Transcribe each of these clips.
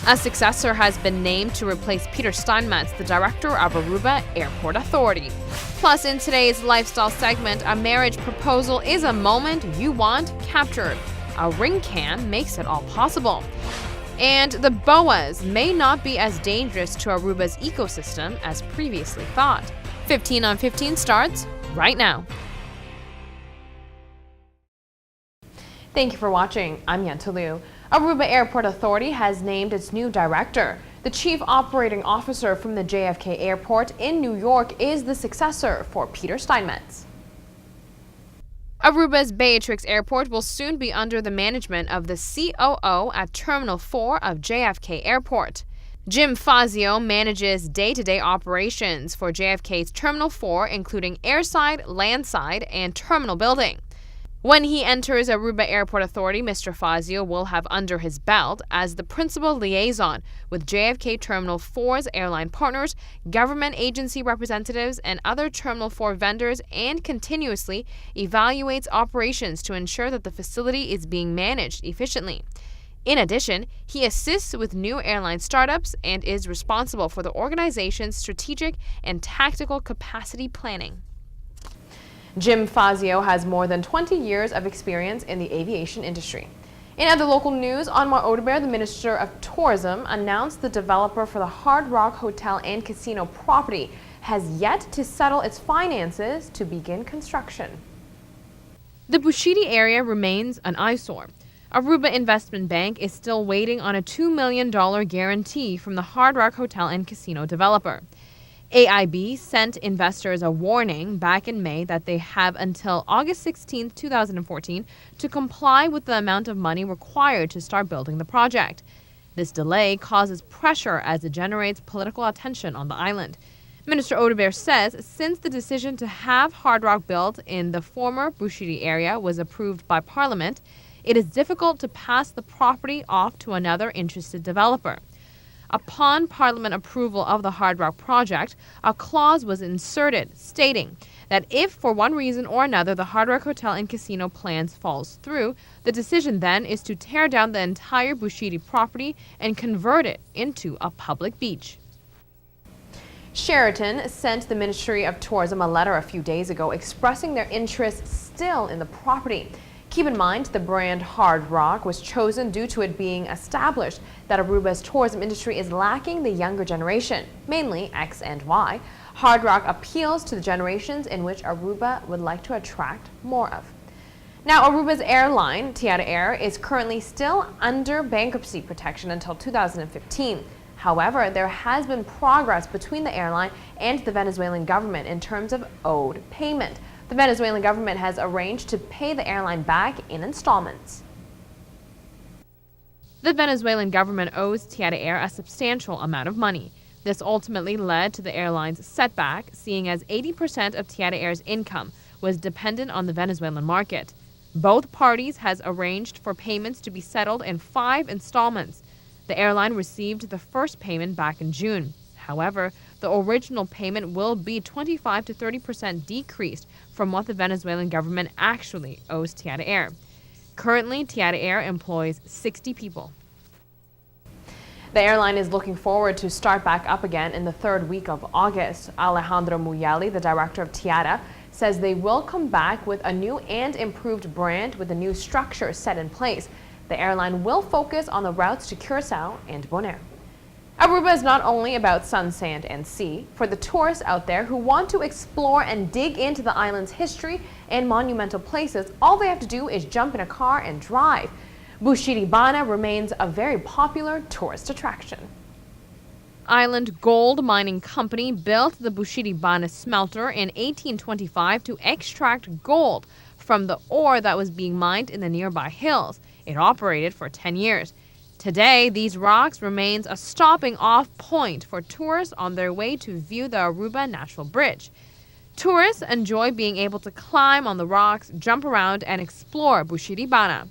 A successor has been named to replace Peter Steinmetz, the director of Aruba Airport Authority. Plus, in today's lifestyle segment, a marriage proposal is a moment you want captured. A ring cam makes it all possible. And the boas may not be as dangerous to Aruba's ecosystem as previously thought. 15 on 15 starts right now. Thank you for watching. I'm Yanta Liu. Aruba Airport Authority has named its new director. The chief operating officer from the JFK Airport in New York is the successor for Peter Steinmetz. Aruba's Beatrix Airport will soon be under the management of the COO at Terminal 4 of JFK Airport. Jim Fazio manages day-to-day operations for JFK's Terminal 4, including airside, landside, and terminal building. When he enters Aruba Airport Authority, Mr. Fazio will have under his belt as the principal liaison with JFK Terminal 4's airline partners, government agency representatives, and other Terminal 4 vendors, and continuously evaluates operations to ensure that the facility is being managed efficiently. In addition, he assists with new airline startups and is responsible for the organization's strategic and tactical capacity planning. Jim Fazio has more than 20 years of experience in the aviation industry. In other local news, Anwar Odeber, the Minister of Tourism, announced the developer for the Hard Rock Hotel and Casino property has yet to settle its finances to begin construction. The Bushiri area remains an eyesore. Aruba Investment Bank is still waiting on a $2 million guarantee from the Hard Rock Hotel and Casino developer. AIB sent investors a warning back in May that they have until August 16, 2014 to comply with the amount of money required to start building the project. This delay causes pressure as it generates political attention on the island. Minister Odeber says since the decision to have Hard Rock built in the former Bushiri area was approved by Parliament, it is difficult to pass the property off to another interested developer. Upon Parliament approval of the Hard Rock project, a clause was inserted stating that if for one reason or another the Hard Rock Hotel and Casino plans falls through, the decision then is to tear down the entire Bushiri property and convert it into a public beach. Sheraton sent the Ministry of Tourism a letter a few days ago expressing their interest still in the property. Keep in mind, the brand Hard Rock was chosen due to it being established that Aruba's tourism industry is lacking the younger generation, mainly X and Y. Hard Rock appeals to the generations in which Aruba would like to attract more of. Now, Aruba's airline, Tiara Air, is currently still under bankruptcy protection until 2015. However, there has been progress between the airline and the Venezuelan government in terms of owed payment. The Venezuelan government has arranged to pay the airline back in installments. The Venezuelan government owes Tiara Air a substantial amount of money. This ultimately led to the airline's setback, seeing as 80% of Tiara Air's income was dependent on the Venezuelan market. Both parties has arranged for payments to be settled in 5 installments. The airline received the first payment back in June. However, the original payment will be 25 to 30% decreased from what the Venezuelan government actually owes Tiara Air. Currently, Tiara Air employs 60 people. The airline is looking forward to start back up again in the third week of August. Alejandro Muyali, the director of Tiara, says they will come back with a new and improved brand with a new structure set in place. The airline will focus on the routes to Curacao and Bonaire. Aruba is not only about sun, sand, and sea. For the tourists out there who want to explore and dig into the island's history and monumental places, all they have to do is jump in a car and drive. Bushiri Bana remains a very popular tourist attraction. Island Gold Mining Company built the Bushiri Bana smelter in 1825 to extract gold from the ore that was being mined in the nearby hills. It operated for 10 years. Today, these rocks remains a stopping-off point for tourists on their way to view the Aruba Natural Bridge. Tourists enjoy being able to climb on the rocks, jump around, and explore Bushiri Bana.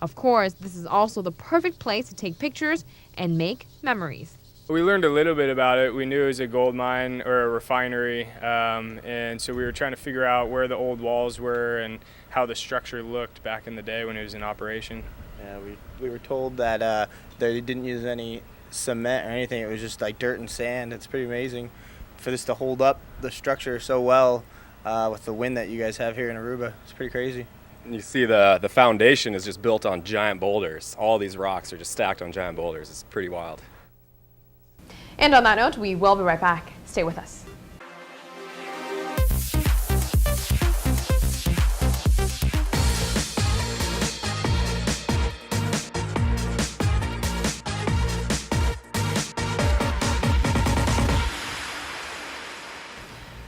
Of course, this is also the perfect place to take pictures and make memories. We learned a little bit about it. We knew it was a gold mine or a refinery, and so we were trying to figure out where the old walls were and how the structure looked back in the day when it was in operation. Yeah, we were told that they didn't use any cement or anything. It was just like dirt and sand. It's pretty amazing for this to hold up the structure so well with the wind that you guys have here in Aruba. It's pretty crazy. And you see the foundation is just built on giant boulders. All these rocks are just stacked on giant boulders. It's pretty wild. And on that note, we will be right back. Stay with us.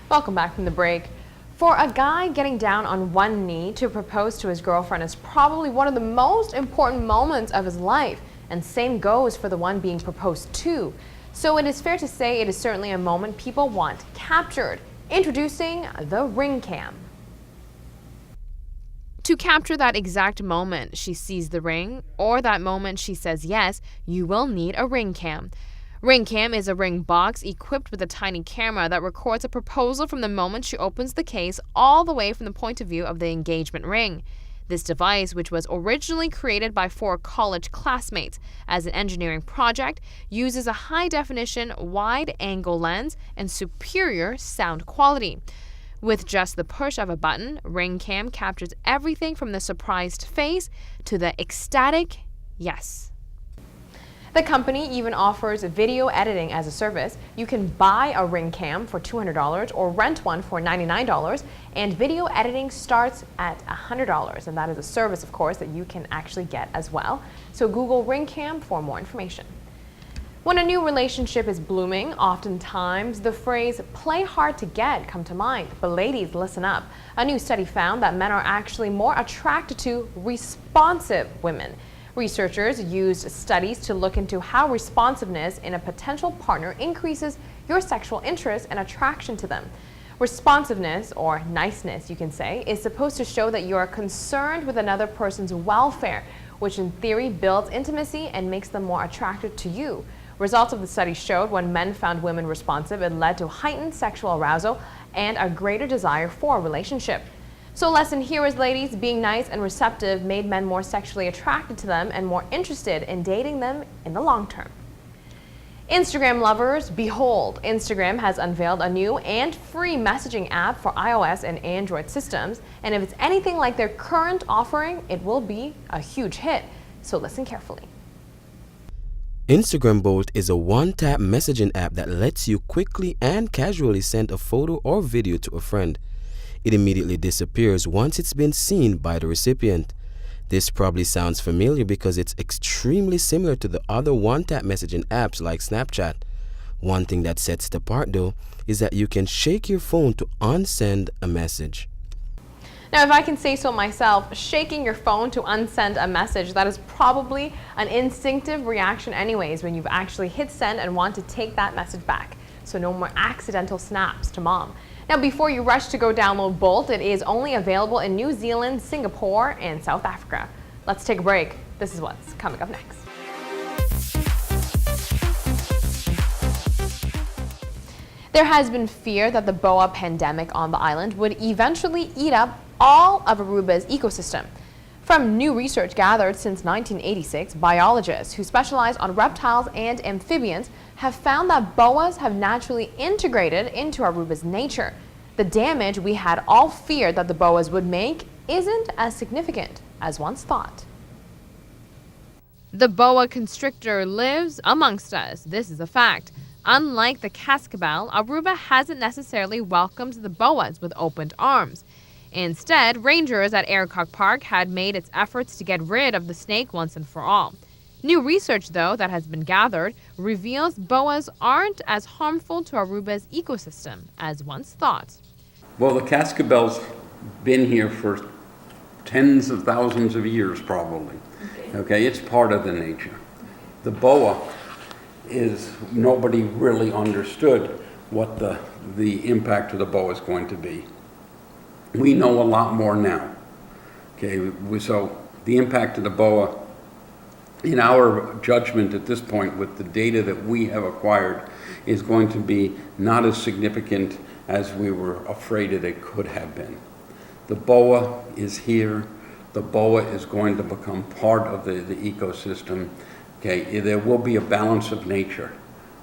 Welcome back from the break. For a guy, getting down on one knee to propose to his girlfriend is probably one of the most important moments of his life, and same goes for the one being proposed to. So it is fair to say it is certainly a moment people want captured. Introducing the ring cam. To capture that exact moment she sees the ring, or that moment she says yes, you will need a ring cam. Ring cam is a ring box equipped with a tiny camera that records a proposal from the moment she opens the case all the way from the point of view of the engagement ring. This device, which was originally created by 4 college classmates as an engineering project, uses a high-definition, wide-angle lens and superior sound quality. With just the push of a button, Ring Cam captures everything from the surprised face to the ecstatic yes. The company even offers video editing as a service. You can buy a Ring Cam for $200 or rent one for $99, and video editing starts at $100, and that is a service, of course, that you can actually get as well. So Google Ring Cam for more information. When a new relationship is blooming, oftentimes the phrase "play hard to get" come to mind. But ladies, listen up. A new study found that men are actually more attracted to responsive women. Researchers used studies to look into how responsiveness in a potential partner increases your sexual interest and attraction to them. Responsiveness, or niceness you can say, is supposed to show that you are concerned with another person's welfare, which in theory builds intimacy and makes them more attracted to you. Results of the study showed when men found women responsive, it led to heightened sexual arousal and a greater desire for a relationship. So lesson here is, ladies, being nice and receptive made men more sexually attracted to them and more interested in dating them in the long term. Instagram lovers, behold, Instagram has unveiled a new and free messaging app for iOS and Android systems, and if it's anything like their current offering, it will be a huge hit. So listen carefully. Instagram Bolt is a one-tap messaging app that lets you quickly and casually send a photo or video to a friend. It immediately disappears once it's been seen by the recipient. This probably sounds familiar because it's extremely similar to the other one-tap messaging apps like Snapchat. One thing that sets it apart, though, is that you can shake your phone to unsend a message. Now, if I can say so myself, shaking your phone to unsend a message, that is probably an instinctive reaction anyways when you've actually hit send and want to take that message back. So no more accidental snaps to mom. Now, before you rush to go download Bolt, it is only available in New Zealand, Singapore, and South Africa. Let's take a break. This is what's coming up next. There has been fear that the boa pandemic on the island would eventually eat up all of Aruba's ecosystem. From new research gathered since 1986, biologists who specialize on reptiles and amphibians have found that boas have naturally integrated into Aruba's nature. The damage we had all feared that the boas would make isn't as significant as once thought. The boa constrictor lives amongst us. This is a fact. Unlike the cascabel, Aruba hasn't necessarily welcomed the boas with open arms. Instead, rangers at Ayercock Park had made its efforts to get rid of the snake once and for all. New research, though, that has been gathered reveals boas aren't as harmful to Aruba's ecosystem as once thought. Well, the cascabel's been here for tens of thousands of years, probably. Okay, it's part of the nature. The boa is, nobody really understood what the impact of the boa is going to be. We know a lot more now. Okay, so the impact of the boa, in our judgment at this point, with the data that we have acquired, is going to be not as significant as we were afraid that it could have been. The boa is here. The boa is going to become part of the ecosystem. Okay, there will be a balance of nature.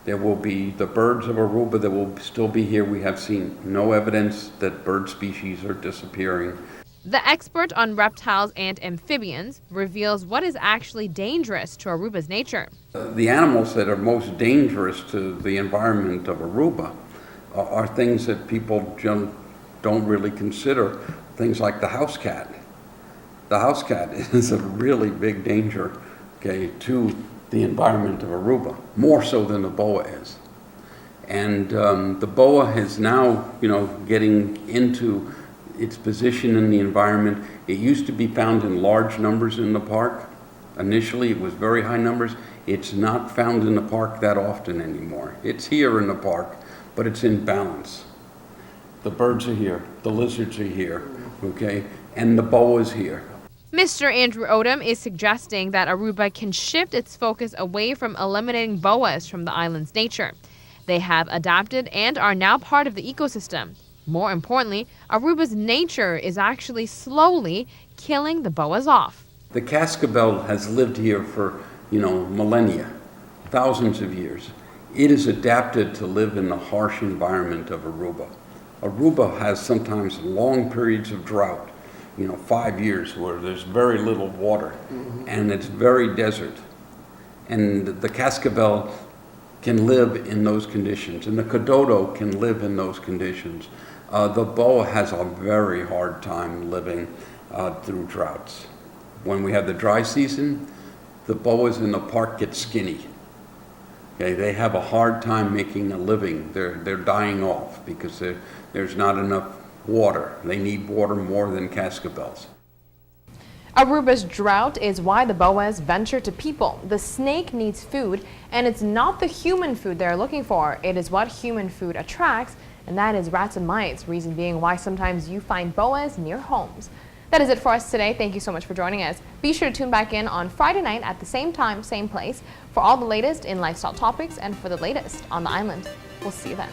There will be the birds of Aruba that will still be here. We have seen no evidence that bird species are disappearing. The expert on reptiles and amphibians reveals what is actually dangerous to Aruba's nature. The animals that are most dangerous to the environment of Aruba are things that people don't really consider, things like the house cat. The house cat is a really big danger, okay, to the environment of Aruba, more so than the boa is. And the boa is now, getting into its position in the environment. It used to be found in large numbers in the park. Initially, it was very high numbers. It's not found in the park that often anymore. It's here in the park, but it's in balance. The birds are here, the lizards are here, okay, and the boa's here. Mr. Andrew Odom is suggesting that Aruba can shift its focus away from eliminating boas from the island's nature. They have adapted and are now part of the ecosystem. More importantly, Aruba's nature is actually slowly killing the boas off. The cascabel has lived here for, millennia, thousands of years. It is adapted to live in the harsh environment of Aruba. Aruba has sometimes long periods of drought, 5 years where there's very little water, and it's very desert. And the cascabel can live in those conditions, and the kododo can live in those conditions. The boa has a very hard time living through droughts. When we have the dry season, the boas in the park get skinny. Okay, they have a hard time making a living. They're dying off because there's not enough water. They need water more than cascabels. Aruba's drought is why the boas venture to people. The snake needs food, and it's not the human food they're looking for. It is what human food attracts, and that is rats and mice, reason being why sometimes you find boas near homes. That is it for us today. Thank you so much for joining us. Be sure to tune back in on Friday night at the same time, same place for all the latest in lifestyle topics and for the latest on the island. We'll see you then.